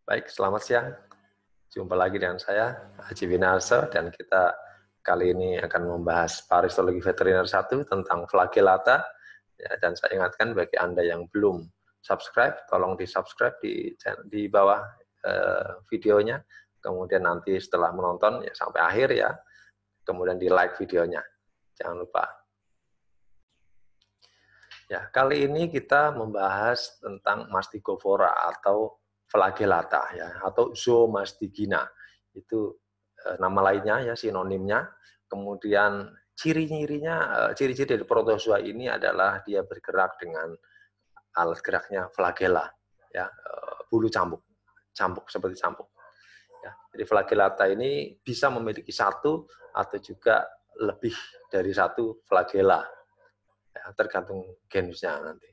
Baik, selamat siang. Jumpa lagi dengan saya, Haji Winarso, dan kita kali ini akan membahas Parasitologi Veteriner 1 tentang flagellata. Ya, dan saya ingatkan bagi Anda yang belum subscribe, tolong di-subscribe di bawah videonya. Kemudian nanti setelah menonton, ya sampai akhir ya, kemudian di-like videonya. Jangan lupa. Ya, kali ini kita membahas tentang Mastigovora atau flagellata ya, atau Zoomastigina. Itu nama lainnya ya, sinonimnya. Kemudian ciri-ciri dari protozoa ini adalah dia bergerak dengan alat geraknya flagella ya, bulu cambuk seperti cambuk. Ya, jadi flagellata ini bisa memiliki satu atau juga lebih dari satu flagella. Ya, tergantung genusnya nanti.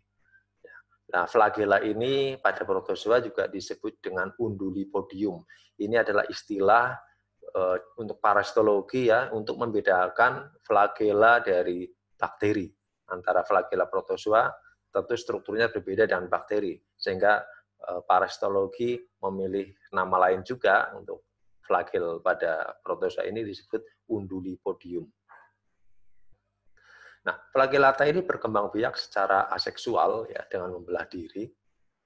Ya. Nah, flagella ini pada protozoa juga disebut dengan undulipodium. Ini adalah istilah untuk parasitologi ya, untuk membedakan flagella dari bakteri. Antara flagella protozoa tentu strukturnya berbeda dengan bakteri, sehingga parasitologi memilih nama lain juga untuk flagel pada protozoa ini disebut undulipodium. Nah, flagellata ini berkembang biak secara aseksual ya, dengan membelah diri.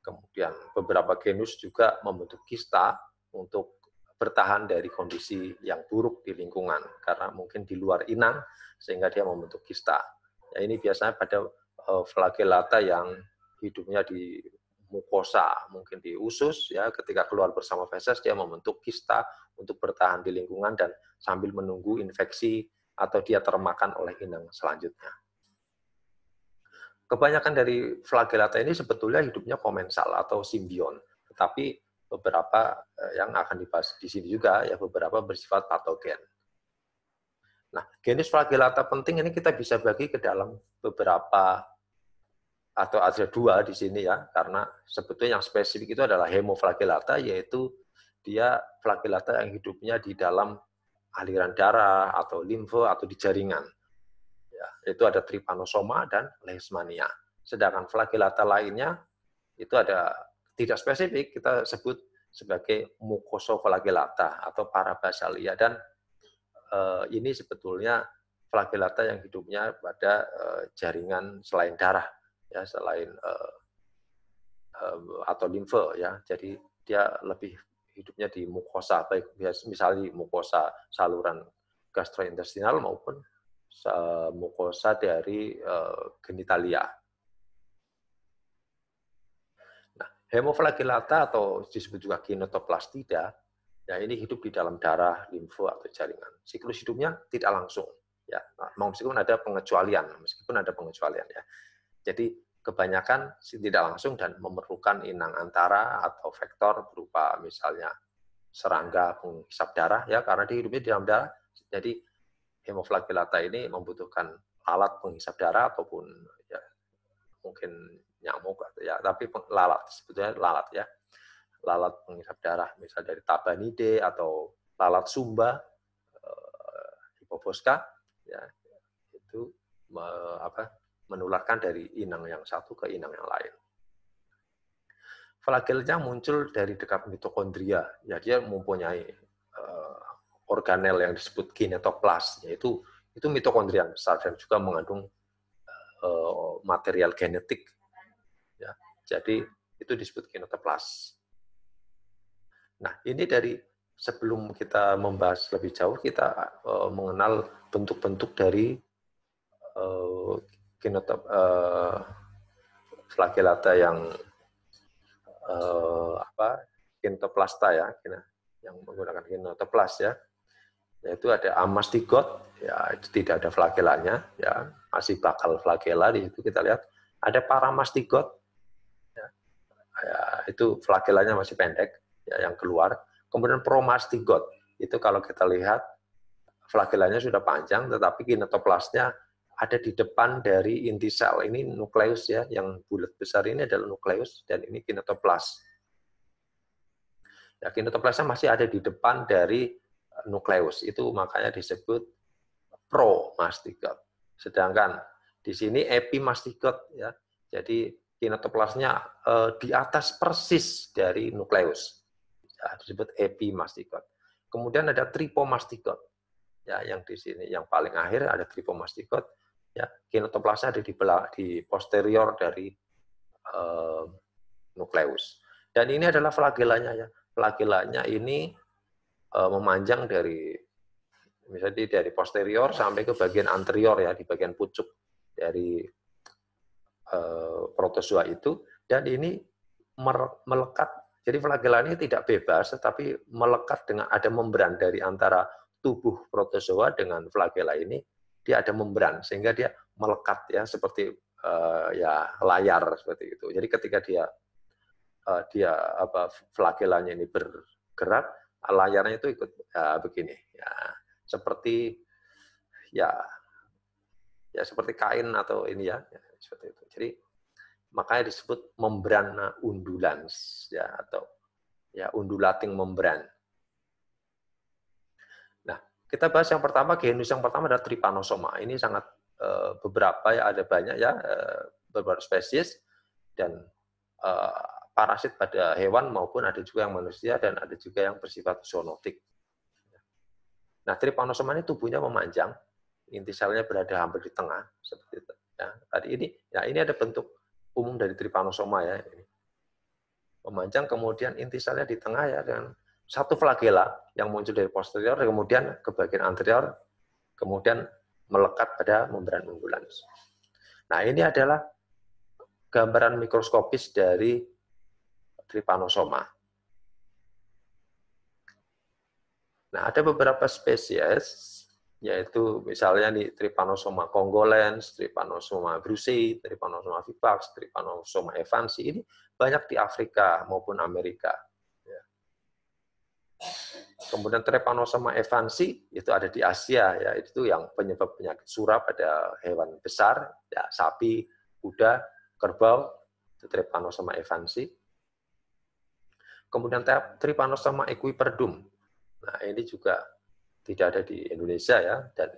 Kemudian beberapa genus juga membentuk kista untuk bertahan dari kondisi yang buruk di lingkungan karena mungkin di luar inang sehingga dia membentuk kista. Ya, ini biasanya pada flagellata yang hidupnya di mukosa, mungkin di usus ya, ketika keluar bersama feses dia membentuk kista untuk bertahan di lingkungan dan sambil menunggu infeksi atau dia termakan oleh inang selanjutnya. Kebanyakan dari flagellata ini sebetulnya hidupnya komensal atau simbion, tetapi beberapa yang akan dibahas di sini juga ya, beberapa bersifat patogen. Nah, genus flagellata penting ini kita bisa bagi ke dalam beberapa atau ada dua di sini ya, karena sebetulnya yang spesifik itu adalah hemoflagellata, yaitu dia flagellata yang hidupnya di dalam aliran darah atau limfe atau di jaringan. Ya, itu ada trypanosoma dan leishmania. Sedangkan flagellata lainnya itu ada tidak spesifik, kita sebut sebagai mucosoflagellata atau parabasalia, dan ini sebetulnya flagellata yang hidupnya pada jaringan selain darah ya, selain atau limfe ya. Jadi dia lebih hidupnya di mukosa, baik misalnya di mukosa saluran gastrointestinal maupun mukosa dari genitalia. Nah, hemoflagellata atau disebut juga Kinetoplastida, ya ini hidup di dalam darah, limfe atau jaringan. Siklus hidupnya tidak langsung, ya. Nah, meskipun ada pengecualian ya. Jadi kebanyakan tidak langsung dan memerlukan inang antara atau vektor berupa misalnya serangga penghisap darah ya, karena dia hidupnya di dalam darah. Jadi hemoflagellata ini membutuhkan alat penghisap darah ataupun ya, mungkin nyamuk atau ya, tapi lalat, sebetulnya lalat ya, lalat penghisap darah misal dari Tabanide atau lalat Sumba, Hippobosca ya, itu menularkan dari inang yang satu ke inang yang lain. Flagellnya muncul dari dekat mitokondria, ya dia mempunyai organel yang disebut kinetoplas, yaitu itu mitokondria besar dan juga mengandung material genetik. Ya, jadi itu disebut kinetoplas. Nah, ini dari sebelum kita membahas lebih jauh, kita mengenal bentuk-bentuk dari flagellata yang kinetoplasta ya, yang menggunakan kinetoplas ya. Yaitu ada amastigot, ya itu tidak ada flagellanya, ya masih bakal flagella di situ kita lihat. Ada paramastigot, ya, itu flagellanya masih pendek, ya yang keluar. Kemudian promastigot, itu kalau kita lihat flagellanya sudah panjang, tetapi kinetoplasnya ada di depan dari inti sel. Ini nukleus ya, yang bulat besar ini adalah nukleus dan ini kinetoplas. Ya, kinetoplasnya masih ada di depan dari nukleus, itu makanya disebut promastigot. Sedangkan di sini epimastigot ya. Jadi kinetoplasnya di atas persis dari nukleus. ya, disebut epimastikot. Kemudian ada tripomastikot, ya, yang di sini yang paling akhir ada tripomastikot, ya, kinetoplasma ada di posterior dari nukleus. Dan ini adalah flagellanya, ya. Flagellanya ini memanjang dari misalnya dari posterior sampai ke bagian anterior, ya, di bagian pucuk dari protozoa itu, dan ini melekat. Jadi flagella ini tidak bebas, tetapi melekat dengan ada membran dari antara tubuh protozoa dengan flagella ini, dia ada membran sehingga dia melekat, ya, seperti ya layar seperti itu. Jadi ketika flagellanya ini bergerak, layarnya itu ikut begini, ya, seperti ya seperti kain atau ini, ya seperti itu. Jadi makanya disebut membrana undulans, ya, atau ya undulating membran. Nah, kita bahas yang pertama, genus yang pertama adalah Trypanosoma. Ini sangat beberapa, ya, ada banyak, ya, beberapa spesies dan parasit pada hewan maupun ada juga yang manusia dan ada juga yang bersifat zoonotik. Nah, Trypanosoma ini tubuhnya memanjang, inti selnya berada hampir di tengah seperti itu. Ya, tadi ini, ya, ini ada bentuk umum dari Trypanosoma, ya, ini. Memanjang, kemudian inti selnya di tengah, ya, dengan satu flagella yang muncul dari posterior, kemudian ke bagian anterior, kemudian melekat pada membran undulans. Nah, ini adalah gambaran mikroskopis dari Trypanosoma. Nah, ada beberapa spesies, yaitu misalnya di Trypanosoma congolens, Trypanosoma brucei, Trypanosoma vivax, Trypanosoma evansi, ini banyak di Afrika maupun Amerika. Kemudian Trypanosoma evansi itu ada di Asia, ya, itu yang penyebab penyakit surah pada hewan besar, ya, sapi, kuda, kerbau, itu Trypanosoma evansi. Kemudian Trypanosoma equiperdum. Nah, ini juga tidak ada di Indonesia, ya, dan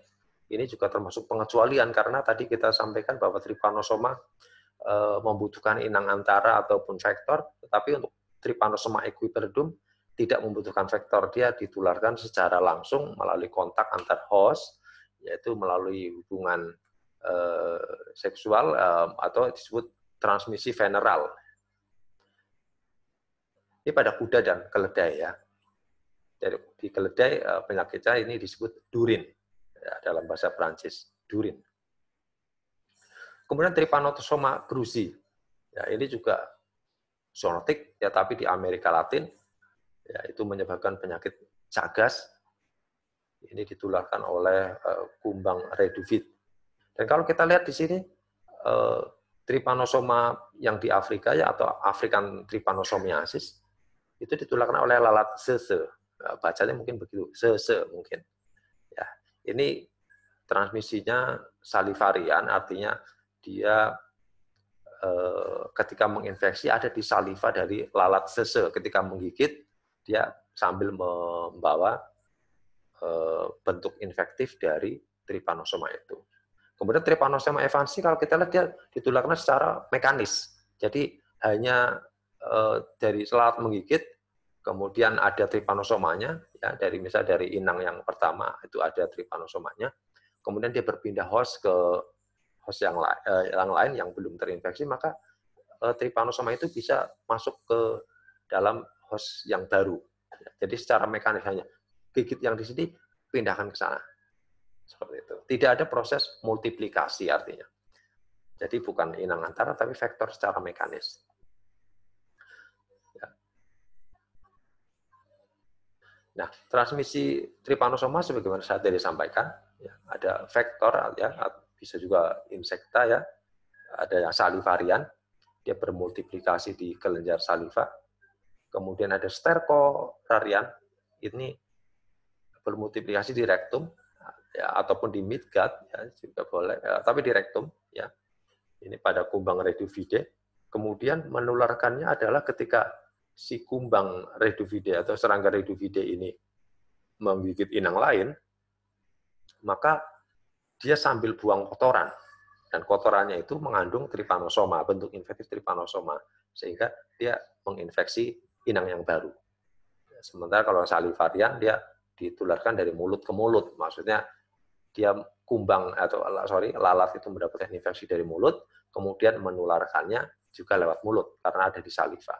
ini juga termasuk pengecualian karena tadi kita sampaikan bahwa Trypanosoma membutuhkan inang antara ataupun vektor, tetapi untuk Trypanosoma equiperdum tidak membutuhkan vektor, dia ditularkan secara langsung melalui kontak antar host, yaitu melalui hubungan seksual atau disebut transmisi veneral. Ini pada kuda dan keledai, ya. Di keledai penyakitnya ini disebut durin, ya, dalam bahasa Prancis, durin. Kemudian Trypanosoma cruzi, ya, ini juga zoonotik, ya, tapi di Amerika Latin, ya, itu menyebabkan penyakit cagas. Ini ditularkan oleh kumbang reduvit. Dan kalau kita lihat di sini Trypanosoma yang di Afrika, ya, atau African Trypanosomiasis, itu ditularkan oleh lalat sese. Bacanya mungkin begitu, sese mungkin. Ya, ini transmisinya salivarian, artinya dia ketika menginfeksi ada di saliva dari lalat sese. Ketika menggigit, dia sambil membawa bentuk infektif dari Trypanosoma itu. Kemudian Trypanosoma evansi, kalau kita lihat dia ditularkan secara mekanis. Jadi hanya dari lalat menggigit, kemudian ada Trypanosomanya, ya, misalnya dari inang yang pertama itu ada Trypanosomanya, kemudian dia berpindah host ke host yang lain yang belum terinfeksi, maka Trypanosoma itu bisa masuk ke dalam host yang baru. Jadi secara mekanis hanya gigit yang di sini, pindahkan ke sana. Seperti itu. Tidak ada proses multiplikasi artinya. Jadi bukan inang antara, tapi vektor secara mekanis. Nah, transmisi Trypanosoma sebagaimana saya tadi sampaikan, ya, ada vektor, ya, bisa juga insekta, ya, ada yang salivarian, dia bermultiplikasi di kelenjar saliva. Kemudian ada stercorarian, ini bermultiplikasi di rektum, ya, ataupun di midgut, ya, juga boleh, ya, tapi di rektum, ya. Ini pada kumbang reduvide. Kemudian menularkannya adalah ketika si kumbang reduvide atau serangga reduvide ini menggigit inang lain, maka dia sambil buang kotoran, dan kotorannya itu mengandung Trypanosoma, bentuk infektif Trypanosoma, sehingga dia menginfeksi inang yang baru. Sementara kalau salivarian dia ditularkan dari mulut ke mulut, maksudnya dia kumbang atau lalat itu mendapatkan infeksi dari mulut, kemudian menularkannya juga lewat mulut karena ada di saliva.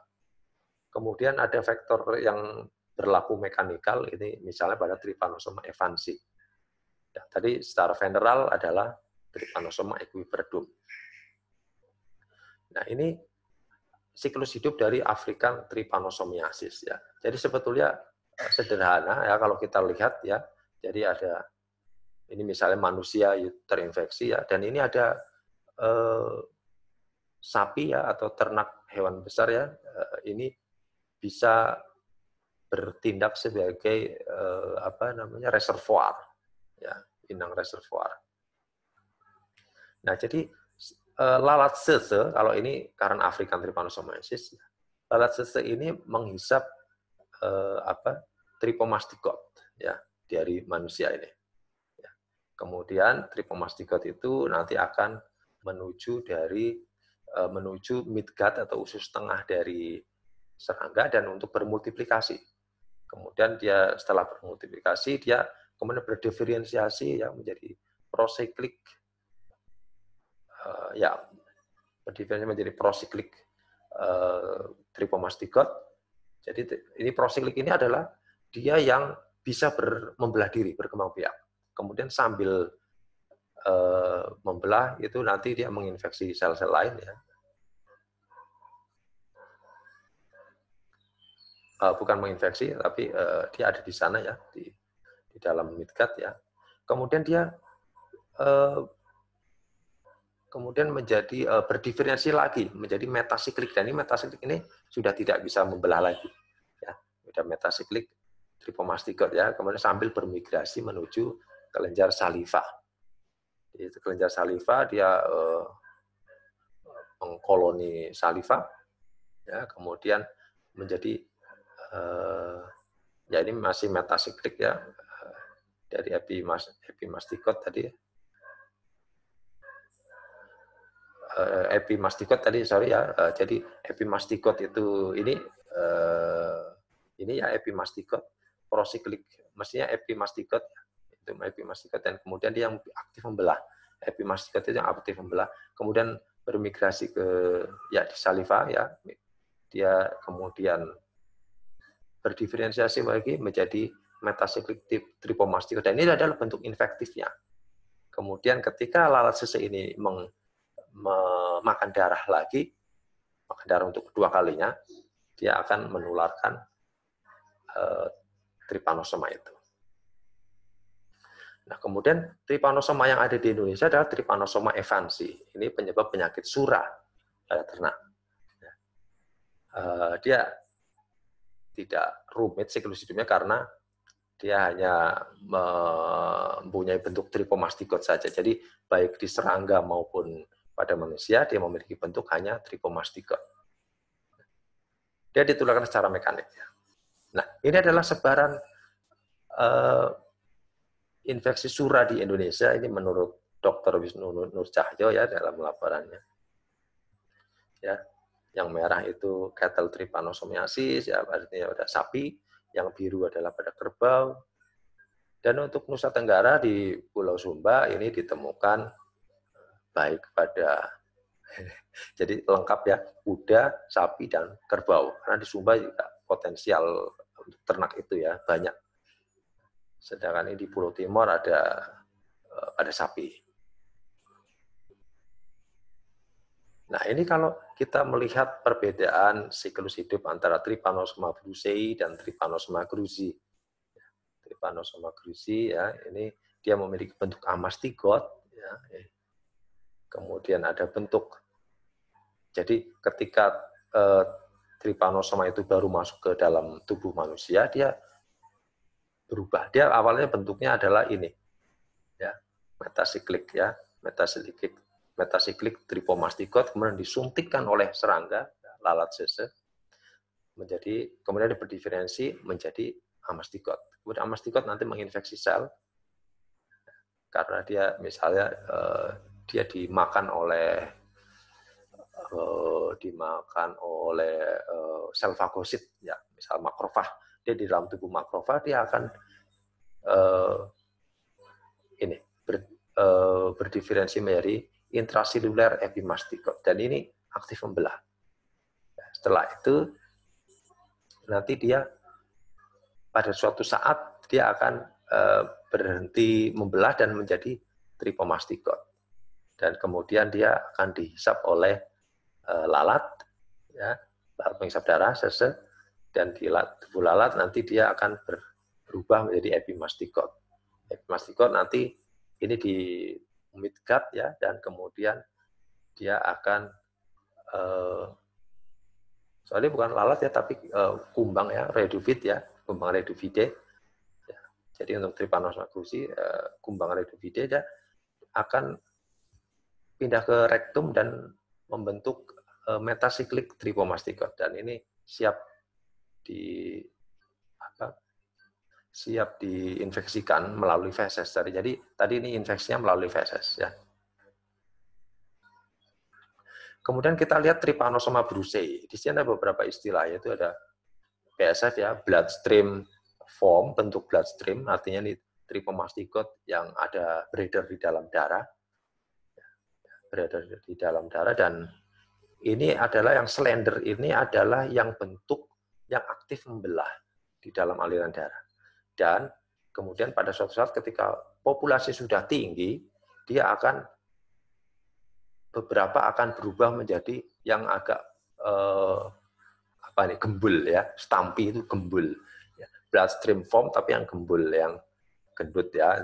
Kemudian ada faktor yang berlaku mekanikal, ini misalnya pada Trypanosoma evansi. Ya, tadi secara general adalah Trypanosoma equiperdum. Nah, ini siklus hidup dari African trypanosomiasis ya. Jadi sebetulnya sederhana ya kalau kita lihat ya. Jadi ada ini misalnya manusia terinfeksi ya, dan ini ada sapi ya atau ternak hewan besar ya, ini bisa bertindak sebagai reservoir ya, inang reservoir. Nah, jadi lalat sese, kalau ini karena African trypanosomiasis, lalat sese ini menghisap tripomastikot ya dari manusia ini. Ya. Kemudian tripomastikot itu nanti akan menuju midgut atau usus tengah dari serangga dan untuk bermultiplikasi. Kemudian dia setelah bermultiplikasi dia kemudian berdiferensiasi ya menjadi prosiklik berdiferensiasi menjadi prosiklik tripomastikot. Jadi ini prosiklik ini adalah dia yang bisa membelah diri, berkembang biak. Kemudian sambil membelah itu nanti dia menginfeksi sel-sel lain ya. Bukan menginfeksi, tapi dia ada di sana ya, di dalam midgut ya. Kemudian dia kemudian menjadi berdiferensiasi lagi menjadi metasiklik, dan ini metasiklik ini sudah tidak bisa membelah lagi ya, sudah metasiklik tripomastikot ya, kemudian sambil bermigrasi menuju kelenjar saliva. Di kelenjar saliva dia mengkoloni saliva ya, kemudian menjadi ya ini masih metasiklik ya dari epimastikot tadi. Jadi epimastikot itu ini ya epimastikot prosiklik, mestinya epimastikot itu epimastikot, dan kemudian dia yang aktif membelah. Epimastikot itu yang aktif membelah, kemudian bermigrasi ke ya di saliva ya, dia kemudian berdiferensiasi lagi menjadi metasiklik tripomastikot, dan ini adalah bentuk infektifnya. Kemudian ketika lalat sese ini memakan darah lagi, makan darah untuk kedua kalinya, dia akan menularkan Trypanosoma itu. Nah, kemudian Trypanosoma yang ada di Indonesia adalah Trypanosoma evansi. Ini penyebab penyakit surah pada ternak. Dia tidak rumit siklus hidupnya karena dia hanya mempunyai bentuk tripomastikot saja. Jadi baik di serangga maupun pada manusia dia memiliki bentuk hanya tripomastikot. Dia ditularkan secara mekanik. Nah, ini adalah sebaran infeksi surah di Indonesia. Ini menurut Dr. Wisnu Nurcahyo ya dalam laporannya. Ya, yang merah itu cattle trypanosomiasis, ya artinya pada sapi. Yang biru adalah pada kerbau. Dan untuk Nusa Tenggara di Pulau Sumba ini ditemukan baik pada jadi lengkap ya, kuda, sapi, dan kerbau. Karena di Sumba juga potensial untuk ternak itu ya banyak. Sedangkan ini di Pulau Timur ada sapi. Nah, ini kalau kita melihat perbedaan siklus hidup antara Trypanosoma brucei dan Trypanosoma cruzi. Trypanosoma cruzi ya, ini dia memiliki bentuk amastigot ya. Kemudian ada bentuk, jadi ketika Trypanosoma itu baru masuk ke dalam tubuh manusia, dia berubah. Dia awalnya bentuknya adalah ini, ya, metasiklik ya, metasiklik tripomastikot, kemudian disuntikkan oleh serangga, lalat sese, kemudian berdiferensi menjadi amastikot. Kemudian amastikot nanti menginfeksi sel, karena dia misalnya dia dimakan oleh sel fagosit ya, misal makrofag dia di dalam tubuh makrofag dia akan berdiferensi menjadi intraseluler epimastikot, dan ini aktif membelah. Setelah itu nanti dia pada suatu saat dia akan berhenti membelah dan menjadi tripomastikot, dan kemudian dia akan dihisap oleh lalat, ya, lalat penghisap darah, sese, dan di tubuh lalat nanti dia akan berubah menjadi epimastikot. Epimastikot nanti ini di midgut, ya, dan kemudian dia akan soalnya bukan lalat ya, tapi kumbang ya, reduvit ya, kumbang reduvide. Ya. Jadi untuk Trypanosoma cruzi, kumbang reduvide dia akan pindah ke rektum dan membentuk metasiklik tripomastikot, dan ini siap diinfeksikan melalui feses. Jadi tadi ini infeksinya melalui feses, ya. Kemudian kita lihat Trypanosoma brucei. Di sini ada beberapa istilah, yaitu ada BSF ya, bloodstream form, bentuk bloodstream, artinya ini tripomastikot yang ada beredar di dalam darah. Beredar di dalam darah, dan ini adalah yang slender, ini adalah yang bentuk yang aktif membelah di dalam aliran darah. Dan kemudian pada suatu saat ketika populasi sudah tinggi, dia akan beberapa akan berubah menjadi yang agak gembul ya, stumpy itu gembul. Bloodstream form tapi yang gembul, yang gendut ya.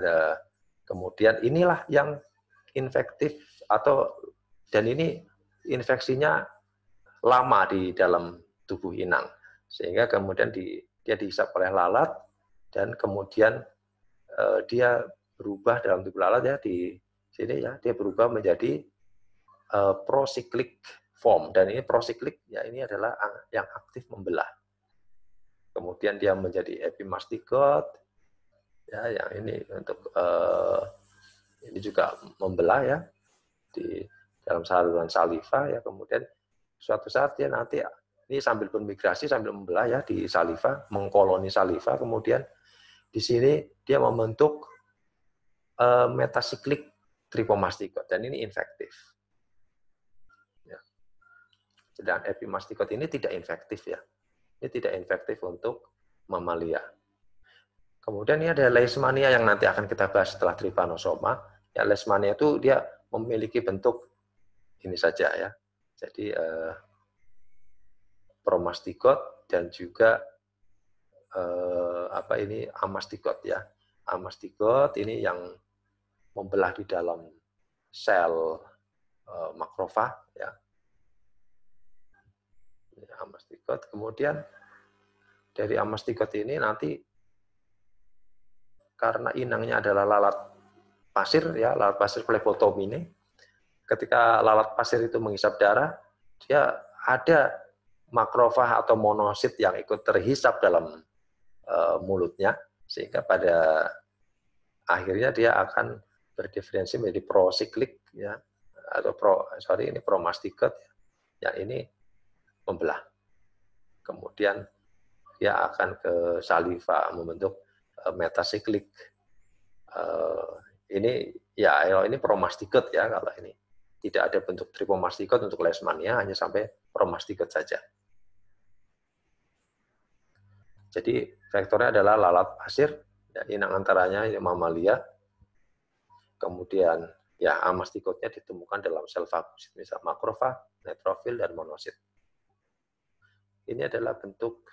Kemudian inilah yang infektif dan ini infeksinya lama di dalam tubuh inang, sehingga kemudian dia dihisap oleh lalat, dan kemudian dia berubah dalam tubuh lalat ya, di sini ya, dia berubah menjadi procyclic form, dan ini procyclic ya, ini adalah yang aktif membelah. Kemudian dia menjadi epimastikot ya, yang ini untuk ini juga membelah ya di dalam saluran saliva ya. Kemudian suatu saat dia nanti ini sambil bermigrasi sambil membelah ya di saliva, mengkoloni saliva, kemudian di sini dia membentuk metasiklik tripomastikot, dan ini infektif. Ya. Sedangkan epimastikot ini tidak infektif ya. Ini tidak infektif untuk mamalia. Kemudian ini ada leishmania yang nanti akan kita bahas setelah Trypanosoma. Ya, leishmania itu dia memiliki bentuk ini saja ya. Jadi promastikot dan juga amastikot ya. Amastikot ini yang membelah di dalam sel makrofag ya. Amastikot. Kemudian dari amastikot ini nanti karena inangnya adalah lalat pasir ya, lalat pasir Phlebotomine. Ketika lalat pasir itu menghisap darah, dia ada makrofag atau monosit yang ikut terhisap dalam mulutnya, sehingga pada akhirnya dia akan berdiferensi menjadi prosiklik ya, atau promastikot ya, ini membelah. Kemudian dia akan ke saliva membentuk metasiklik. Ini ya, ini promastikot ya, kalau ini tidak ada bentuk tripomastikot untuk leishmania, hanya sampai promastikot saja. Jadi vektornya adalah lalat pasir, ya, inang antaranya ini mamalia. Kemudian ya amastikotnya ditemukan dalam sel fagosit, misal makrofag, neutrofil, dan monosit. Ini adalah bentuk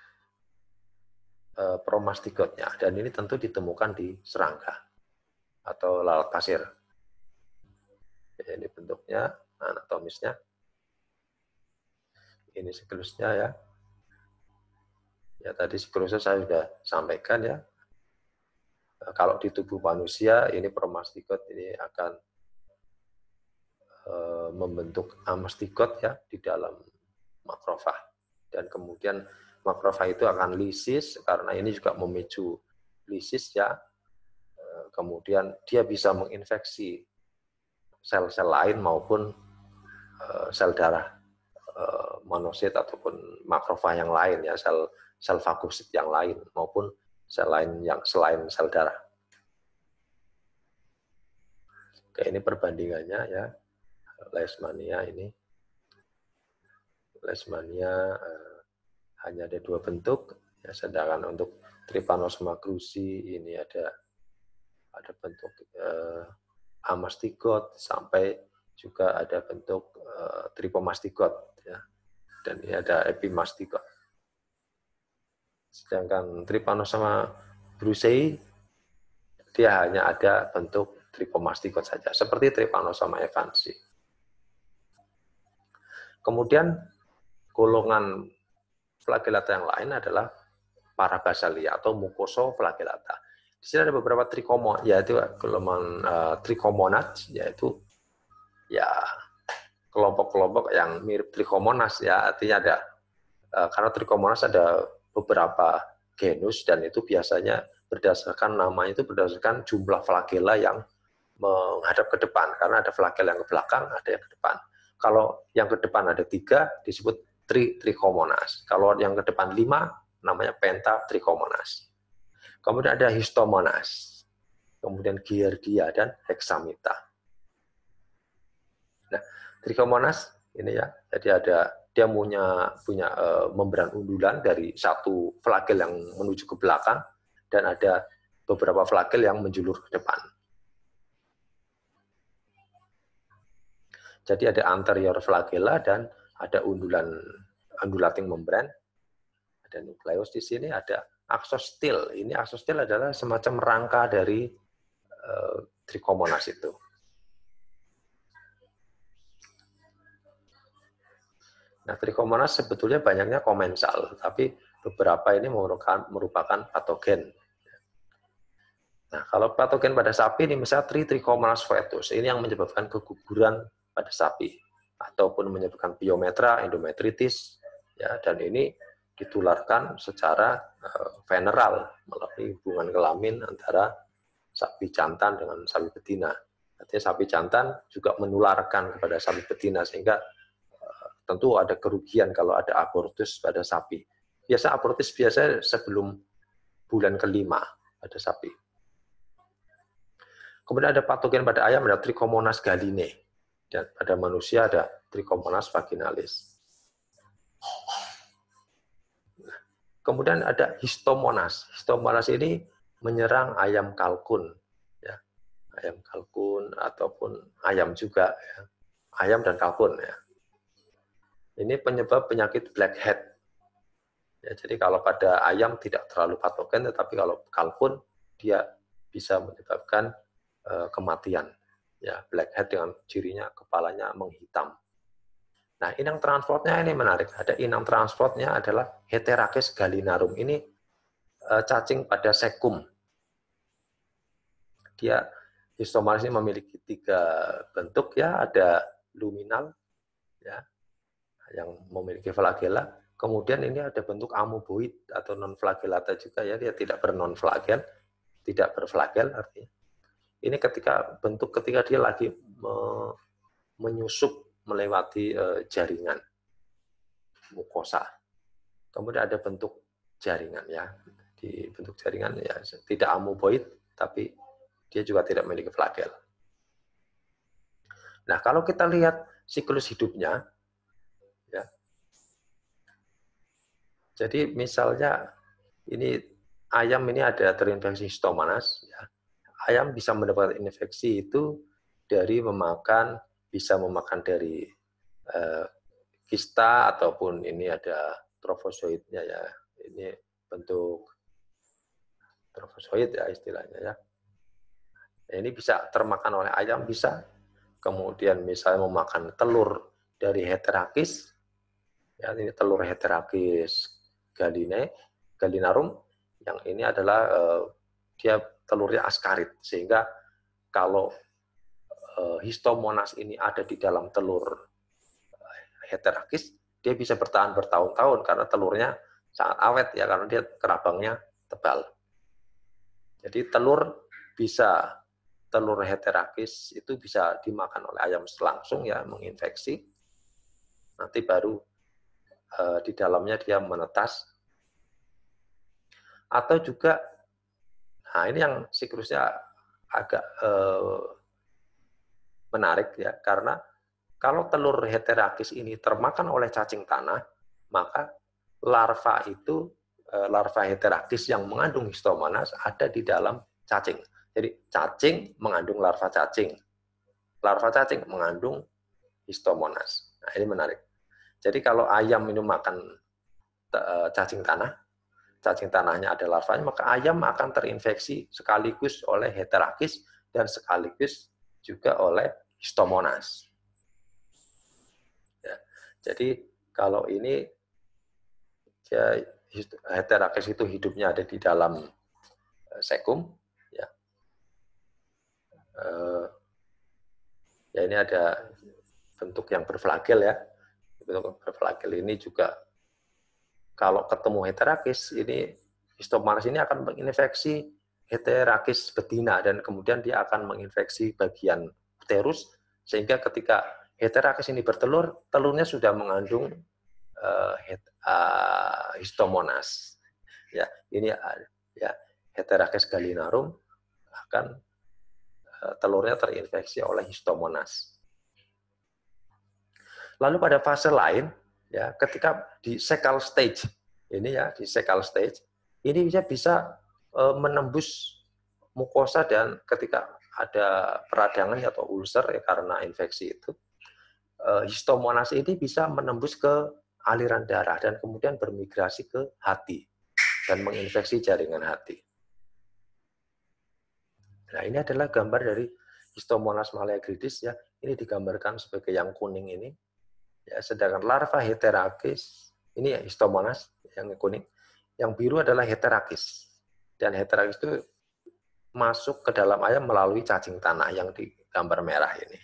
promastikotnya, dan ini tentu ditemukan di serangga atau lalat pasir. Ini bentuknya, anatomisnya. Ini siklusnya ya. Ya tadi siklusnya saya sudah sampaikan ya. Kalau di tubuh manusia ini promastikot ini akan membentuk amastikot ya di dalam makrofag, dan kemudian makrofag itu akan lisis karena ini juga memicu lisis ya. Kemudian dia bisa menginfeksi sel-sel lain maupun sel darah monosit ataupun makrofag yang lain ya, sel sel fagosit yang lain maupun sel lain yang selain sel darah. Oke, ini perbandingannya ya. Leishmania ini. Leishmania hanya ada 2 bentuk, ya, sedangkan untuk Trypanosoma cruzi ini ada bentuk amastigot sampai juga ada bentuk tripomastigot, ya, dan ini ada epimastigot. Sedangkan Trypanosoma brucei dia hanya ada bentuk tripomastigot saja, seperti Trypanosoma evansi. Kemudian golongan flagellata yang lain adalah Parabasalia atau Mucosoflagellata. Di sini ada beberapa trikomon, yaitu golongan trichomonas, yaitu ya kelompok-kelompok yang mirip trichomonas, ya, artinya ada karena trichomonas ada beberapa genus dan itu biasanya berdasarkan namanya itu berdasarkan jumlah flagella yang menghadap ke depan, karena ada flagella yang ke belakang, ada yang ke depan. Kalau yang ke depan ada 3 disebut trichomonas. Kalau yang ke depan 5 namanya pentatrichomonas. Kemudian ada histomonas, kemudian giardia dan hexamita. Nah, trichomonas ini ya, jadi dia punya membran undulan dari satu flagel yang menuju ke belakang dan ada beberapa flagel yang menjulur ke depan. Jadi ada anterior flagella dan ada undulating membran, ada nukleus di sini, ada aksostil. Ini aksostil adalah semacam rangka dari trichomonas itu. Nah, trichomonas sebetulnya banyaknya komensal, tapi beberapa ini merupakan patogen. Nah, kalau patogen pada sapi ini misalnya Trichomonas foetus, ini yang menyebabkan keguguran pada sapi ataupun menyebabkan pyometra, endometritis, ya, dan ini ditularkan secara veneral melalui hubungan kelamin antara sapi jantan dengan sapi betina. Artinya sapi jantan juga menularkan kepada sapi betina sehingga tentu ada kerugian kalau ada abortus pada sapi. Biasa abortus sebelum bulan ke-5 pada sapi. Kemudian ada patogen pada ayam, ada Trichomonas galline. Dan pada manusia ada Trichomonas vaginalis. Kemudian ada histomonas. Histomonas ini menyerang ayam kalkun. Ya. Ayam kalkun ataupun ayam juga. Ya. Ayam dan kalkun. Ya. Ini penyebab penyakit blackhead. Ya, jadi kalau pada ayam tidak terlalu patogen, tetapi kalau kalkun dia bisa menyebabkan kematian, ya, blackhead dengan cirinya kepalanya menghitam. Nah, inang transportnya ini menarik. Ada inang transportnya adalah Heterachus gallinarum. Ini cacing pada sekum. Dia histomonas ini memiliki 3 bentuk, ya, ada luminal, ya, yang memiliki flagella. Kemudian ini ada bentuk amoeboid atau non flagellata juga, ya, dia tidak bernonflagel, tidak berflagel artinya. Ini ketika dia lagi menyusup melewati jaringan mukosa. Kemudian ada bentuk jaringan, ya. Di bentuk jaringan ya tidak amoeboid tapi dia juga tidak memiliki flagel. Nah, kalau kita lihat siklus hidupnya, ya. Jadi misalnya ini ayam ini ada terinfeksi histomonas, ya. Ayam bisa mendapatkan infeksi itu dari bisa memakan dari kista ataupun ini ada trofozoidnya, ya. Ini bentuk trofozoid, ya, istilahnya, ya. Ini bisa termakan oleh ayam, bisa. Kemudian misalnya memakan telur dari Heterachus, ya, ini telur Heterachus gallinarum, yang ini adalah dia telurnya askarit, sehingga kalau histomonas ini ada di dalam telur Heterachus, dia bisa bertahan bertahun-tahun karena telurnya sangat awet, ya, karena dia kerabangnya tebal. Jadi telur Heterachus itu bisa dimakan oleh ayam langsung, ya, menginfeksi. Nanti baru di dalamnya dia menetas Atau juga, nah ini yang siklusnya agak menarik ya, karena kalau telur heterakis ini termakan oleh cacing tanah, maka larva itu, larva heterakis yang mengandung histomonas ada di dalam cacing. Jadi cacing mengandung larva cacing mengandung histomonas. Nah, ini menarik. Jadi kalau ayam ini makan cacing tanah, cacing tanahnya ada larvanya, maka ayam akan terinfeksi sekaligus oleh heterakis dan sekaligus juga oleh histomonas. Ya. Jadi kalau ini ya, heterakis itu hidupnya ada di dalam sekum, ya. Ya ini ada bentuk yang berflagel ya. Bentuk berflagel ini juga kalau ketemu heterakis, ini histomonas ini akan menginfeksi heterakis betina dan kemudian dia akan menginfeksi bagian uterus sehingga ketika heterakis ini bertelur, telurnya sudah mengandung histomonas. Ya, ini ya heterakis gallinarum akan telurnya terinfeksi oleh histomonas. Lalu pada fase lain, ya ketika di seccal stage, ini ya di seccal stage, ini bisa menembus mukosa dan ketika ada peradangan atau ulcer ya, karena infeksi itu, histomonas ini bisa menembus ke aliran darah dan kemudian bermigrasi ke hati dan menginfeksi jaringan hati. Nah, ini adalah gambar dari histomonas maleagridis ya. Ini digambarkan sebagai yang kuning ini. Ya, sedangkan larva heterakis ini ya histomonas yang kuning. Yang biru adalah heterakis. Dan heterakis itu masuk ke dalam ayam melalui cacing tanah yang di gambar merah ini.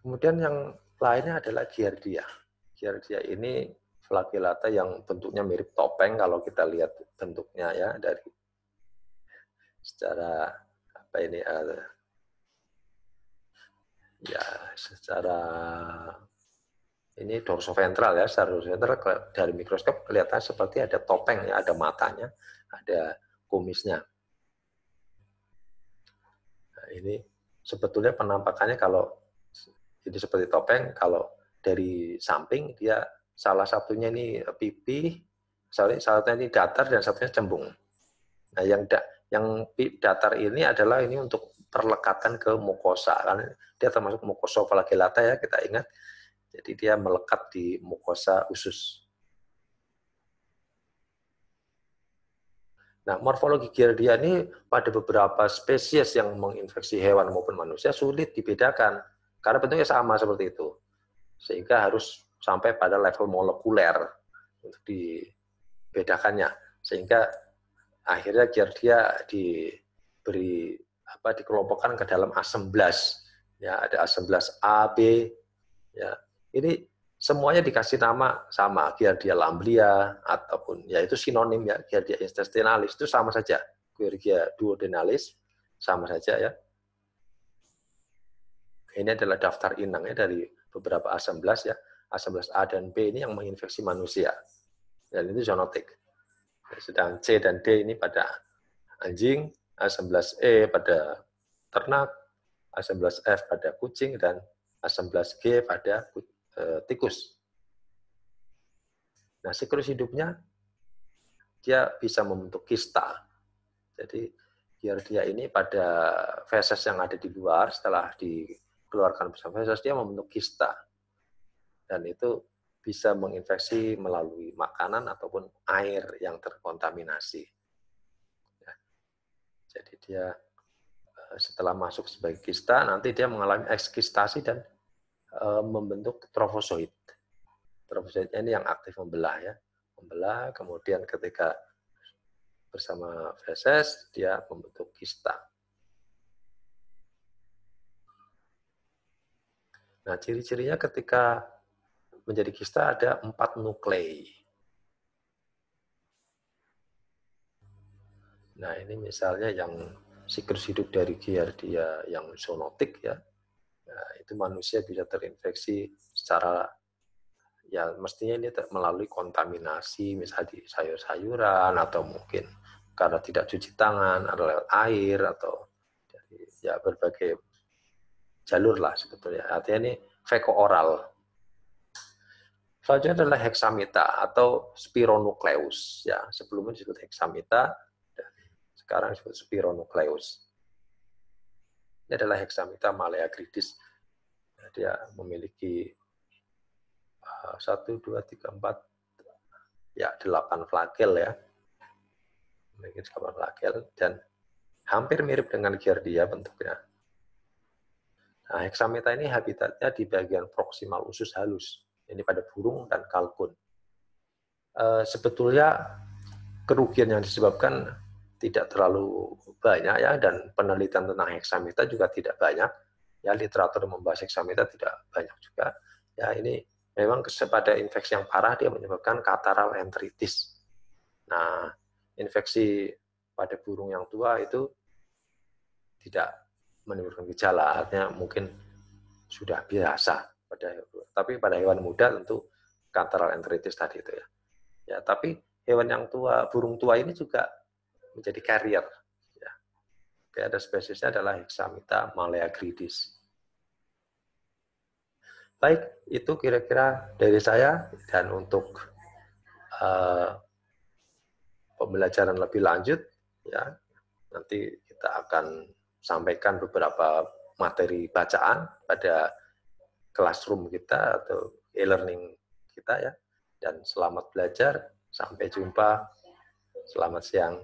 Kemudian yang lainnya adalah giardia. Giardia ini flagellata yang bentuknya mirip topeng kalau kita lihat bentuknya ya dari secara apa ini ya secara ini dorsoventral ya, secara dorsoventral dari mikroskop kelihatan seperti ada topeng ya, ada matanya, ada kumisnya. Nah, ini sebetulnya penampakannya kalau ini seperti topeng, kalau dari samping dia salah satunya ini pipi, salah satunya ini datar dan satunya cembung. Nah, yang datar ini adalah ini untuk perlekatan ke mukosa, kan dia termasuk mukosoflagellata ya, kita ingat. Jadi dia melekat di mukosa usus. Nah, morfologi giardia ini pada beberapa spesies yang menginfeksi hewan maupun manusia sulit dibedakan karena bentuknya sama seperti itu. Sehingga harus sampai pada level molekuler untuk dibedakannya. Sehingga akhirnya giardia dikelompokkan ke dalam A11. Ya, ada A11A, B, ya. Ini semuanya dikasih nama sama, Giardia lamblia ataupun ya itu sinonim ya, Giardia intestinalis itu sama saja. Giardia duodenalis sama saja ya. Ini adalah daftar inangnya dari beberapa A11 ya. A11A dan B ini yang menginfeksi manusia. Dan itu zoonotik. Sedang C dan D ini pada anjing, A11E pada ternak, A11F pada kucing, dan A11G pada tikus. Nah, siklus hidupnya dia bisa membentuk kista. Jadi giardia ini pada feses yang ada di luar setelah dikeluarkan bersama feses dia membentuk kista. Dan itu bisa menginfeksi melalui makanan ataupun air yang terkontaminasi. Ya. Jadi dia setelah masuk sebagai kista nanti dia mengalami ekskistasi dan membentuk trofozoid. Trofozoidnya ini yang aktif membelah ya. Membelah, kemudian ketika bersama feses, dia membentuk kista. Nah, ciri-cirinya ketika menjadi kista ada 4 nuklei. Nah, ini misalnya yang siklus hidup dari giardia yang zoonotik ya. Nah, itu manusia bisa terinfeksi secara ya mestinya ini melalui kontaminasi, misalnya di sayur-sayuran, atau mungkin karena tidak cuci tangan, atau lewat air, atau dari ya berbagai jalur lah sebetulnya. Artinya ini feko-oral. Selanjutnya adalah heksamita atau spironukleus. Ya, sebelumnya disebut heksamita, dan sekarang disebut spironukleus. Ini adalah heksamita maleagridis. Dia memiliki 1, 2, 3, 4, ya 8 flagel ya. Memiliki 8 flagel dan hampir mirip dengan giardia bentuknya. Nah, heksamita ini habitatnya di bagian proksimal usus halus. Ini pada burung dan kalkun. Sebetulnya kerugian yang disebabkan tidak terlalu banyak ya, dan penelitian tentang heksamita juga tidak banyak. Ya, literatur membahas heksamita tidak banyak juga. Ya, ini memang pada infeksi yang parah dia menyebabkan catarrhal enteritis. Nah, infeksi pada burung yang tua itu tidak menimbulkan gejala, artinya mungkin sudah biasa tapi pada hewan muda tentu catarrhal enteritis tadi itu ya. Ya, tapi hewan yang tua, burung tua ini juga menjadi carrier. Ya. Oke, ada spesiesnya adalah heksamita maleagridis. Baik, itu kira-kira dari saya, dan untuk pembelajaran lebih lanjut ya nanti kita akan sampaikan beberapa materi bacaan pada classroom kita atau e-learning kita ya. Dan selamat belajar, sampai jumpa, selamat siang.